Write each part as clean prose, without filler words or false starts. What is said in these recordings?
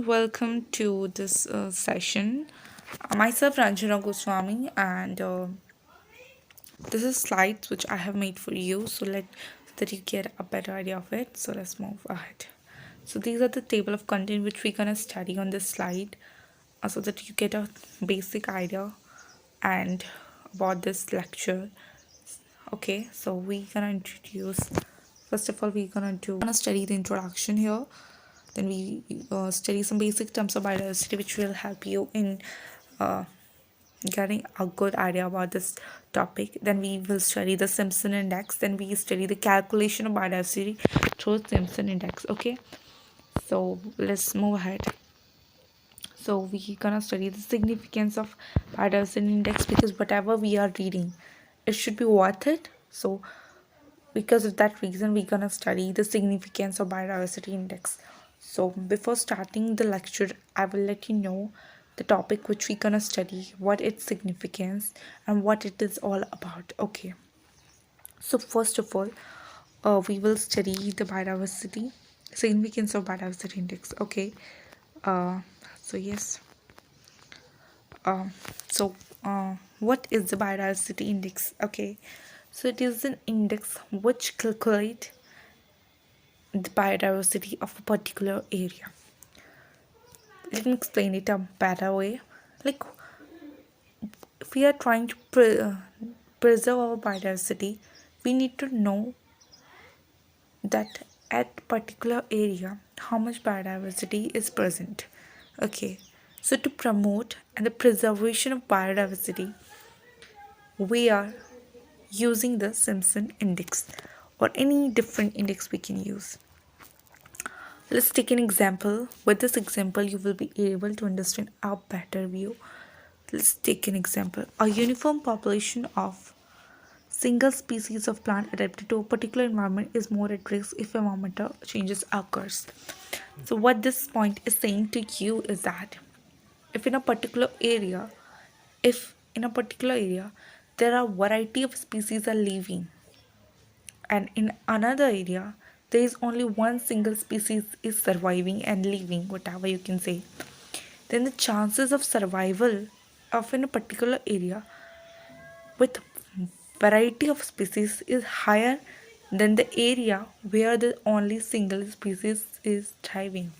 welcome to this session. Myself, Ranjana Goswami, and this is slides which I have made for you, so that you get a better idea of it. So let's move ahead. So these are the table of content which we're gonna study on this slide, so that you get a basic idea and about this lecture. Okay, so we're gonna introduce. First of all, we're gonna study the introduction here. Then we study some basic terms of biodiversity, which will help you in uh, getting a good idea about this topic. Then we will study the Simpson index. Then we study the calculation of biodiversity through Simpson index. Okay, so let's move ahead. So we gonna study the significance of biodiversity index, because whatever we are reading, it should be worth it. So because of that reason, we're gonna study the significance of biodiversity index. So before starting the lecture, I will let you know the topic which we're gonna study, what its significance and what it is all about. Okay, so first of all, we will study the biodiversity significance of biodiversity index. Okay, uh so yes, um so what is the biodiversity index? Okay, so it is an index which calculate the biodiversity of a particular area. Let me explain it a better way. Like, if we are trying to preserve our biodiversity, we need to know that at particular area how much biodiversity is present. Okay, so to promote and the preservation of biodiversity, we are using the Simpson index or any different index we can use. Let's take an example. With this example, you will be able to understand a better view. Let's take an example. A uniform population of single species of plant adapted to a particular environment is more at risk if environmental changes occurs. So what this point is saying to you is that if in a particular area, if in a particular area there are variety of species are living, and in another area there is only one single species is surviving and living, whatever you can say, then the chances of survival of in a particular area with variety of species is higher than the area where the only single species is thriving.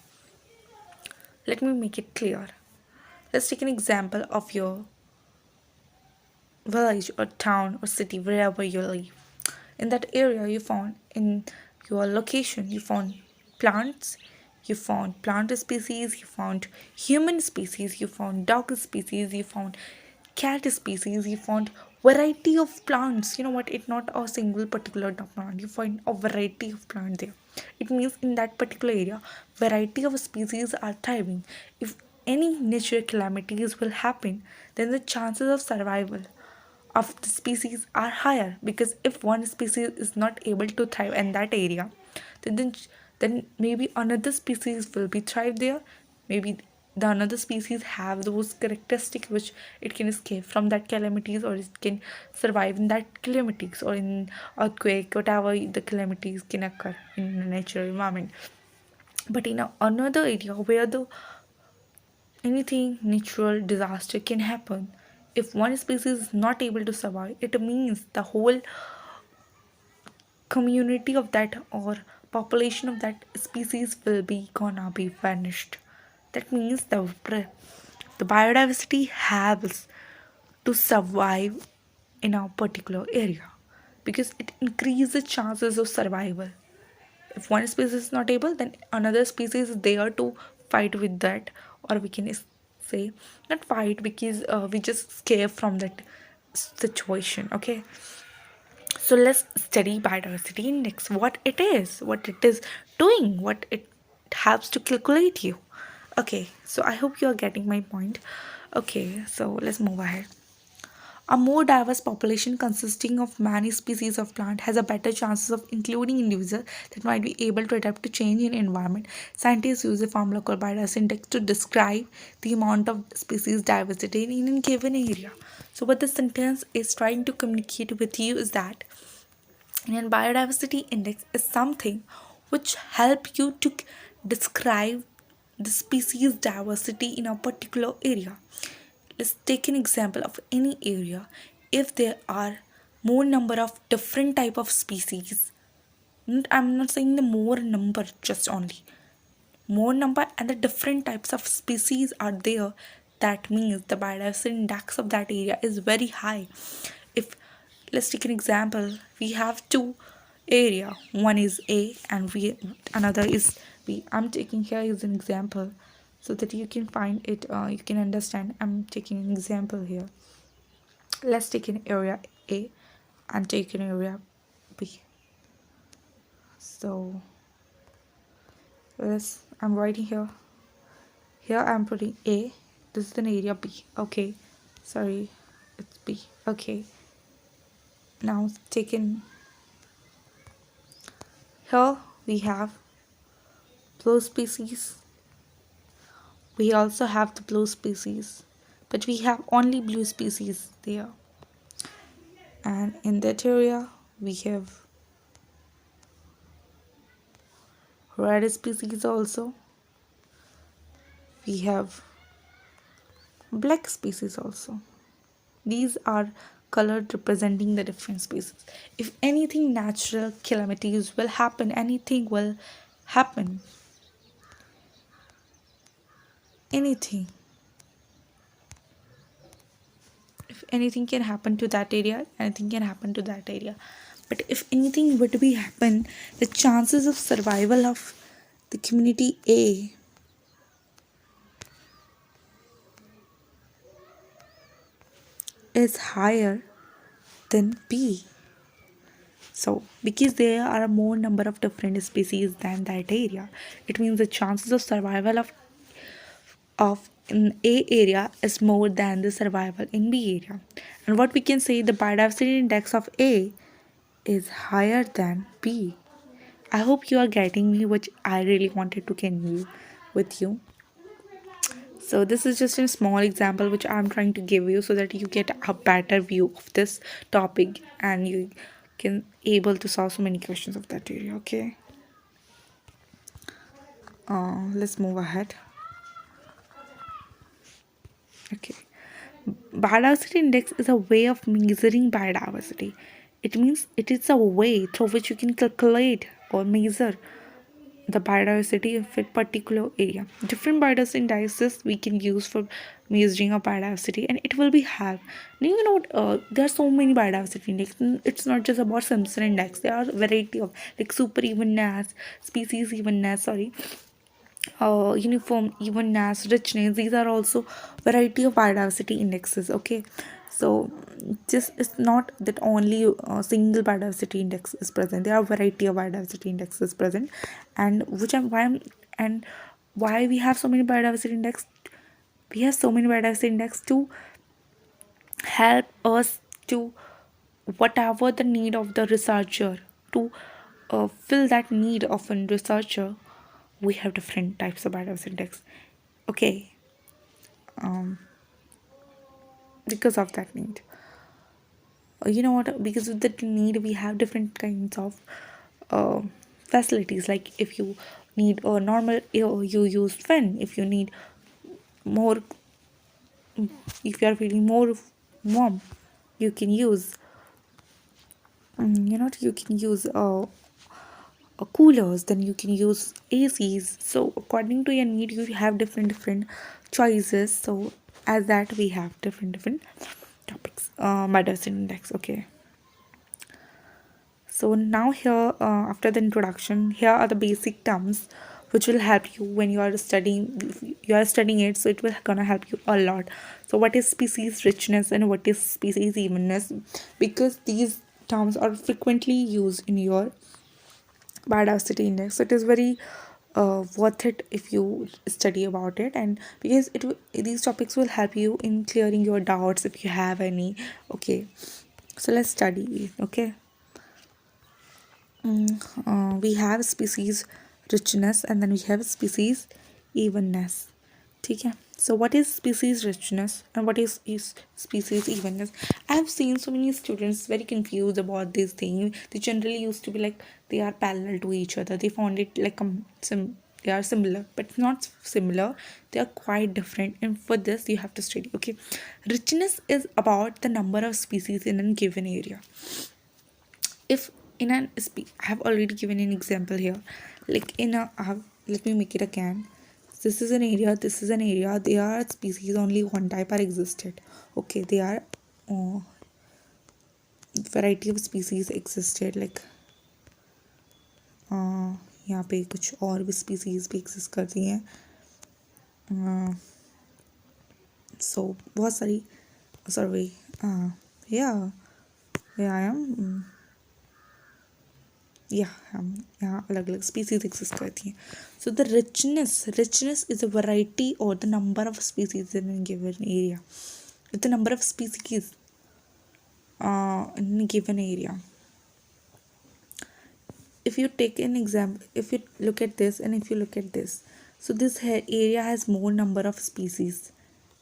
Let me make it clear. Let's take an example of your village or town or city, wherever you live. In that area, you found in your location, you found plants, you found plant species, you found human species, you found dog species, you found cat species, you found variety of plants. You know what? It's not a single particular plant. You find a variety of plant there. It means in that particular area, variety of species are thriving. If any natural calamities will happen, then the chances of survival of the species are higher, because if one species is not able to thrive in that area, then maybe another species will be thrive there. Maybe the another species have those characteristics which it can escape from that calamities, or it can survive in that calamities, or in earthquake, whatever the calamities can occur in a natural environment. But in another area where the anything natural disaster can happen, if one species is not able to survive, it means the whole community of that or population of that species will be gonna be vanished. That means the biodiversity has to survive in a particular area, because it increases the chances of survival. If one species is not able, then another species is there to fight with that, or we can say not fight, because we just escape from that situation. Okay, so let's study biodiversity index, what it is, what it is doing, what it helps to calculate you. Okay, so I hope you are getting my point. Okay, so let's move ahead. A more diverse population consisting of many species of plant has a better chances of including individuals that might be able to adapt to change in environment. Scientists use a formula called biodiversity index to describe the amount of species diversity in a given area. So what the sentence is trying to communicate with you is that an biodiversity index is something which help you to describe the species diversity in a particular area. Let's take an example of any area. If there are more number of different type of species, I'm not saying the more number just only, more number and the different types of species are there, that means the biodiversity index of that area is very high. If, let's take an example, we have two area, one is A and we another is B. I'm taking here as an example so that you can find it, you can understand. I'm taking an example here. Let's take an area A and take an area B. So let's, I'm writing here. Here I'm putting A. This is an area B. Okay. Sorry, it's B. Okay. Now taken, here we have blue species. We also have the blue species, but we have only blue species there. And in that area we have red species also. We have black species also. These are colored representing the different species. If anything natural calamities will happen, anything will happen. Anything. If anything can happen to that area, anything can happen to that area. But if anything would be happen, the chances of survival of the community A is higher than B. So, because there are a more number of different species than that area, it means the chances of survival of in A area is more than the survival in B area. And what we can say, the biodiversity index of A is higher than B. I hope you are getting me, which I really wanted to convey with you. So this is just a small example which I'm trying to give you so that you get a better view of this topic and you can able to solve so many questions of that area. Okay. Let's move ahead. Okay. Biodiversity index is a way of measuring biodiversity. It means it is a way through which you can calculate or measure the biodiversity of a particular area. Different biodiversity indices we can use for measuring of biodiversity, and it will be have. Do you know what? There are so many biodiversity index. It's not just about Simpson index. There are variety of like super evenness, species evenness. Sorry, uniform evenness, richness. These are also variety of biodiversity indexes. Okay, so just it's not that only single biodiversity index is present. There are variety of biodiversity indexes present, and which I'm why I'm, and why we have so many biodiversity index. We have so many biodiversity index to help us to whatever the need of the researcher to fill that need of a researcher. We have different types of biodiversity index. Okay, um because of that need, you know what, because of that need we have different kinds of uh, facilities. Like if you need a normal, you use fan. If you need more, if you are feeling more warm, you can use, you can use coolers, then you can use ACs. So according to your need you have different choices. So as that we have different topics. Medicine index. Okay, so now here, after the introduction, here are the basic terms which will help you when you are studying it. So it will gonna help you a lot. So what is species richness and what is species evenness? Because these terms are frequently used in your biodiversity index. So it is very worth it if you study about it, and because these topics will help you in clearing your doubts if you have any. Okay, so let's study it. Okay. We have species richness and then we have species evenness. Okay. So what is species richness and what is species evenness? I have seen so many students very confused about this thing. They generally used to be like they are parallel to each other. They found it like some they are similar, but not similar, they are quite different, and for this you have to study. Okay, richness is about the number of species in a given area. If in an I have already given an example here, like in a let me make it again. This is an area, this is an area, there are species only one type are existed. Okay, there are uh, variety of species existed, like यहाँ पे कुछ और भी species भी exist करती हैं. So बहुत सारी, sorry, yeah, yeah, I am, yeah, यहाँ अलग अलग species exist करती हैं. So the richness is a variety or the number of species in a given area. It's the number of species in a given area. If you take an example, if you look at this and if you look at this, so this area has more number of species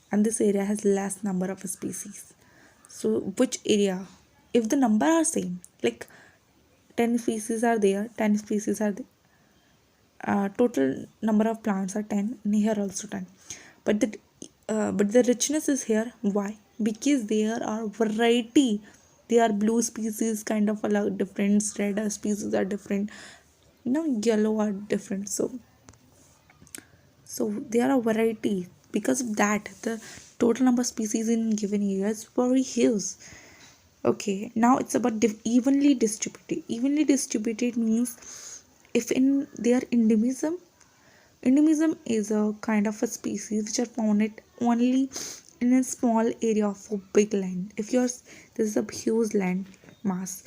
and this area has less number of species. So which area, if the number are same, like 10 species are there, 10 species are there, total number of plants are 10, and here also 10, but the richness is here. Why? Because there are variety. They are blue species kind of a different, red species are different, yellow are different. So there are variety. Because of that, the total number of species in given area is very huge. Okay, now it's about evenly distributed. Evenly distributed means if in their endemism, endemism is a kind of a species which are found only in a small area of a big land. If yours, this is a huge land mass,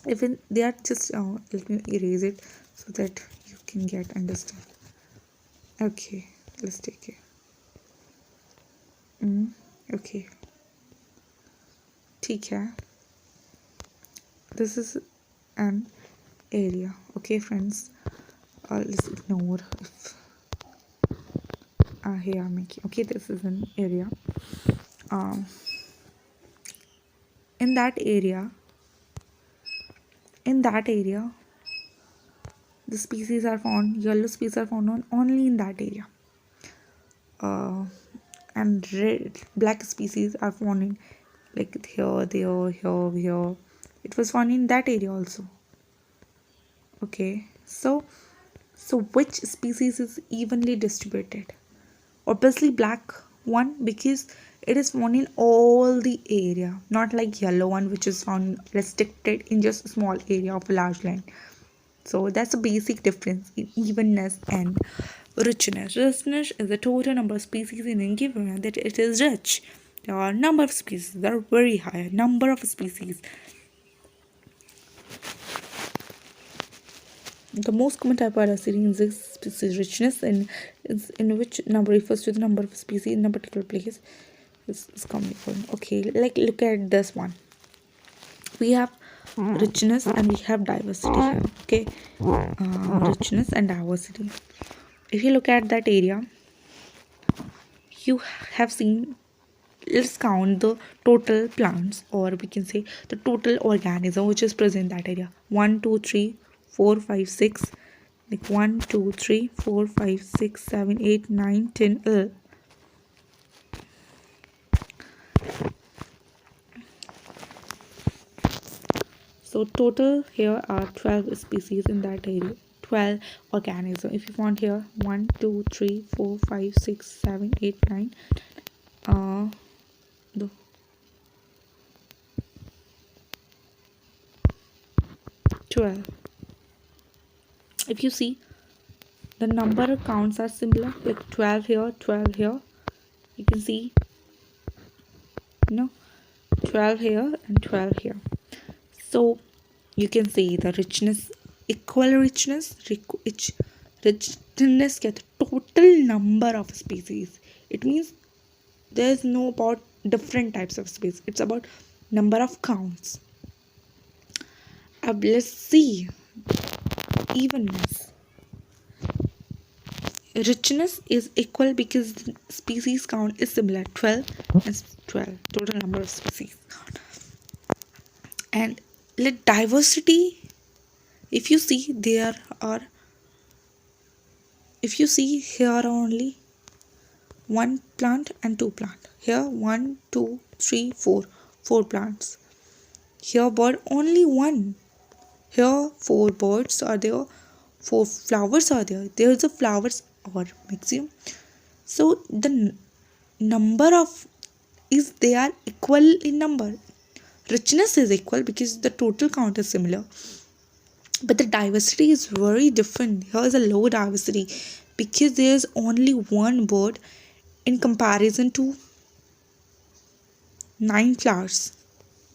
even they are just let me erase it so that you can get understand. Okay, let's take it. Okay, ठीक है, this is an area. Okay friends, let's ignore if here I'm making, okay, this is an area. In that area, the species are found, yellow species are found only in that area, and black species are found in like here, there, here. It was found in that area also. Okay, so which species is evenly distributed? Obviously black one, because it is found in all the area, not like yellow one which is found restricted in just a small area of a large land. So that's a basic difference in evenness and richness. Richness is the total number of species in a given area, that it is rich. There are number of species that are very high, number of species. The most common type of diversity in this species richness, and is in which number refers to the number of species in a particular place. This is commonly called. Okay, like look at this one. We have richness and we have diversity here. Okay, richness and diversity. If you look at that area, you have seen, let's count the total plants, or we can say the total organism which is present in that area. 1 2 3 4 5 6, like 1 2 3 4 5 6 7 8 9 10 So total here are 12 species in that area, 12 organisms. If you want here 1 2 3 4 5 6 7 8 9, the 12. If you see, the number counts are similar, like 12 here, 12 here. You can see, 12 here and 12 here. So you can see the richness, equal richness, richness get total number of species. It means there is no about different types of species. It's about number of counts. Let's see evenness. Richness is equal because the species count is similar, 12 and 12, total number of species. And let diversity, if you see, there are if you see here are only one plant and two plant. Here one, two, three, four. Four plants. Here bird only one. Here four birds are there. Four flowers are there. There's a flowers or maximum. So the number of is they are equal in number. Richness is equal because the total count is similar, but the diversity is very different. Here is a low diversity because there is only one bird in comparison to nine flowers.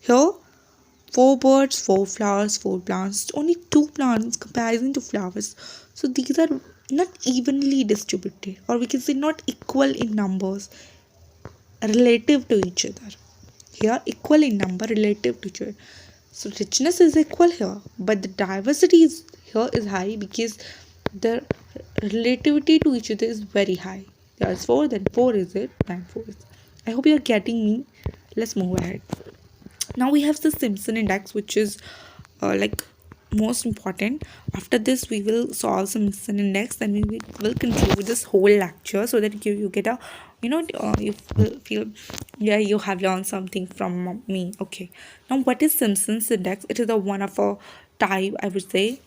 Here, four birds, four flowers, four plants, only two plants in comparison to flowers. So these are not evenly distributed, or we can say not equal in numbers relative to each other. Here, equal in number relative to each other. So richness is equal here, but the diversity is here is high because the relativity to each other is very high. There's four, then four is it, then four is. I hope you're getting me. Let's move ahead. Now we have the Simpson index, which is like most important. After this, we will solve Simpson index, then we will conclude this whole lecture so that you get a you will feel yeah you have learned something from me. Okay, now what is Simpson's index? It is a one of a type, I would say.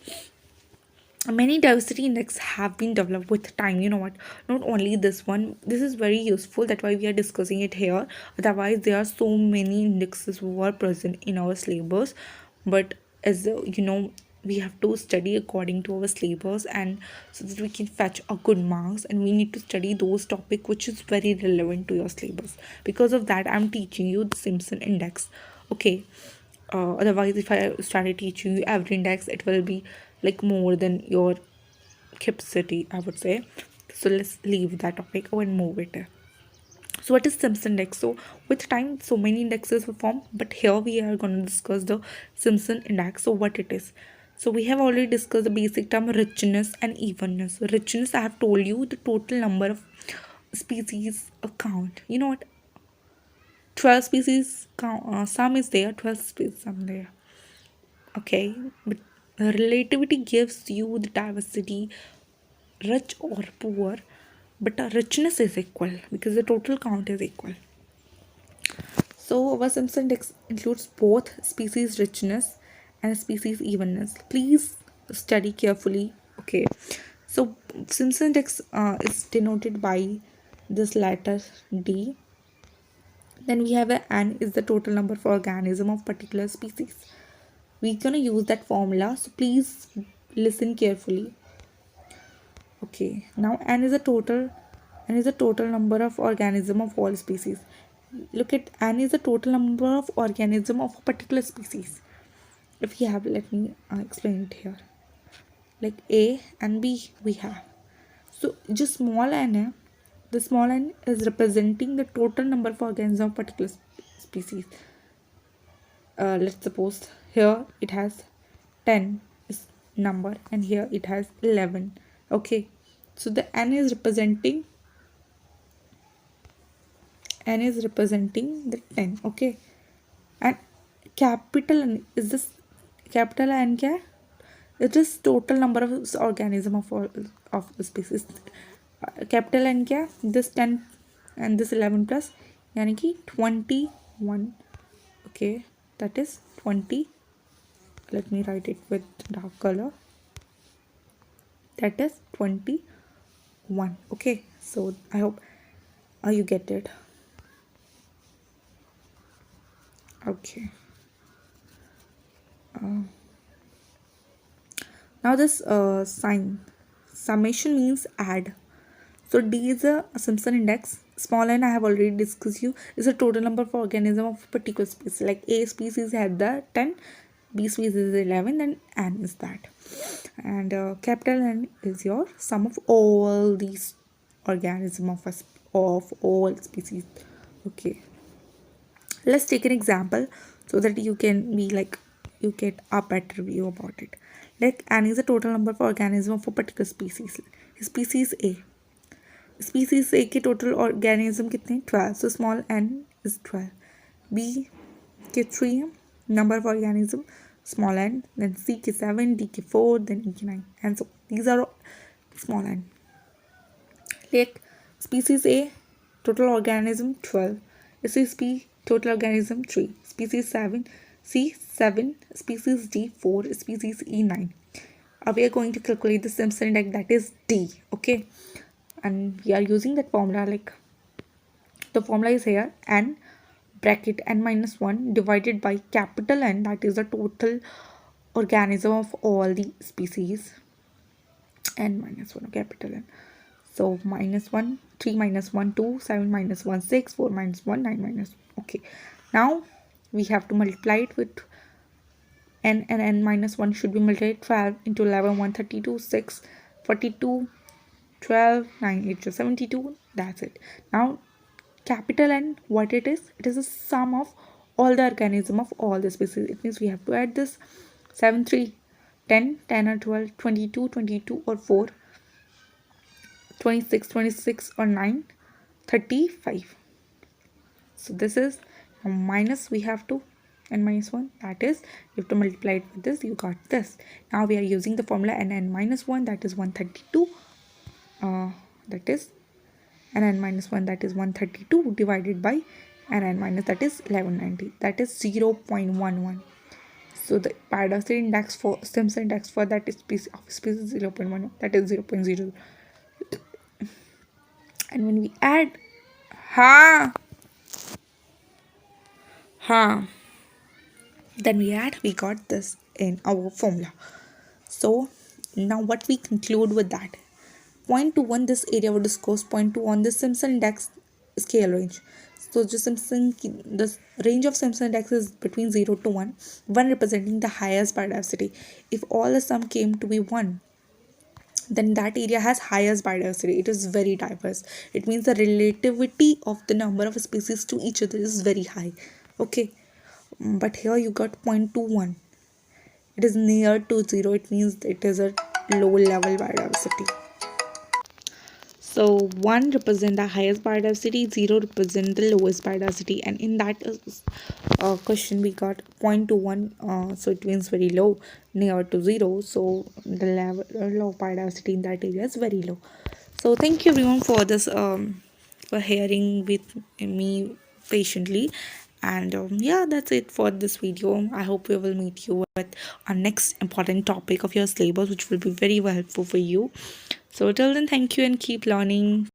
Many diversity index have been developed with time. You know what, not only this one, this is very useful, that's why we are discussing it here. Otherwise there are so many indexes who are present in our syllabus, but as we have to study according to our syllabus, and so that we can fetch a good marks, and we need to study those topic which is very relevant to your syllabus. Because of that, I'm teaching you the Simpson index. Okay, otherwise if I started teaching you every index, it will be like more than your capacity, I would say. So let's leave that topic and move it. So what is Simpson index? So with time, so many indexes were formed, but here we are going to discuss the Simpson index. So what it is? So we have already discussed the basic term richness and evenness. So richness, I have told you the total number of species count. You know what, 12 species count, some is there, 12 species some there. Okay, but relativity gives you the diversity, rich or poor, but the richness is equal because the total count is equal. So our Simpson index includes both species richness and species evenness. Please study carefully. Okay, so Simpson index is denoted by this letter D. Then we have a N is the total number of organism of particular species. We're gonna use that formula, so please listen carefully. Okay, now n is the total number of organism of all species. Look at n is the total number of organism of a particular species. If we have, let me explain it here. Like A and B we have. So just small n, the small n is representing the total number of organism of particular species. Let's suppose here it has 10 is number and here it has 11. Okay, so the n is representing the 10. Okay, and capital N is this, capital N kya? It is total number of organism of all of the species. Capital N kya? This 10 and this 11 plus yani ki 21. Okay, that is 20. Let me write it with dark color. That is 21. Okay, so I hope you get it. Okay, now this sign summation means add. So D is a Simpson index. Small n I have already discussed you is a total number of organism of particular species. Like A species had the 10, B species is 11, and N is that. And capital N is your sum of all these organism of all species. Okay, let's take an example so that you can be like you get a better view about it. Like N is the total number of organism of a particular species. Species A. Species A के total organism कितने 12. So small n is 12. B के 3 है number of organism small n. Then C के 7, D के 4, then E के 9, and so these are small n. Like species A, total organism 12. Species B, total organism 3. Species 7, C 7. Species D 4. Species E 9. We are going to calculate the Simpson index, that is D. Okay, and we are using that formula. Like the formula is here: n bracket n minus 1 divided by capital N, that is the total organism of all the species, n minus 1 capital N. So minus 1, 3 minus 1, 2, 7 minus 1, 6, 4 minus 1, 9 minus 1. Okay. Now we have to multiply it with n, and n minus 1 should be multiplied 12 into 11, 132, 6, 42, 12, 9, 8, 72. That's it. Now capital N, what it is? It is a sum of all the organism of all the species. It means we have to add this 7, 3, 10, 10 or 12, 22, 22 or 4, 26, 26 or 9, 35. So this is minus, we have to n minus 1, that is you have to multiply it with this, you got this. Now we are using the formula n minus 1, that is 132, that is n minus 1, that is 132 divided by n minus, that is 1190, that is 0.11. So the biodiversity index for Simpson index for that species 0.1, that is 0.0. And when we add then we got this in our formula. So now what we conclude with that: point 2 1, this area would disclose point 2 on the Simpson index scale range. So the range of Simpson index is between 0 to 1, 1 representing the highest biodiversity. If all the sum came to be 1, then that area has highest biodiversity. It is very diverse. It means the relativity of the number of species to each other is very high. Okay, but here you got 0.21. It is near to 0. It means it is a low level biodiversity. So 1 represent the highest biodiversity, 0 represent the lowest biodiversity, and in that question we got 0.21, so it means very low, near to 0. So the level of biodiversity in that area is very low. So thank you everyone for this for hearing with me patiently. And yeah, that's it for this video. I hope we will meet you with our next important topic of your syllabus, which will be very helpful for you. So till then, thank you and keep learning.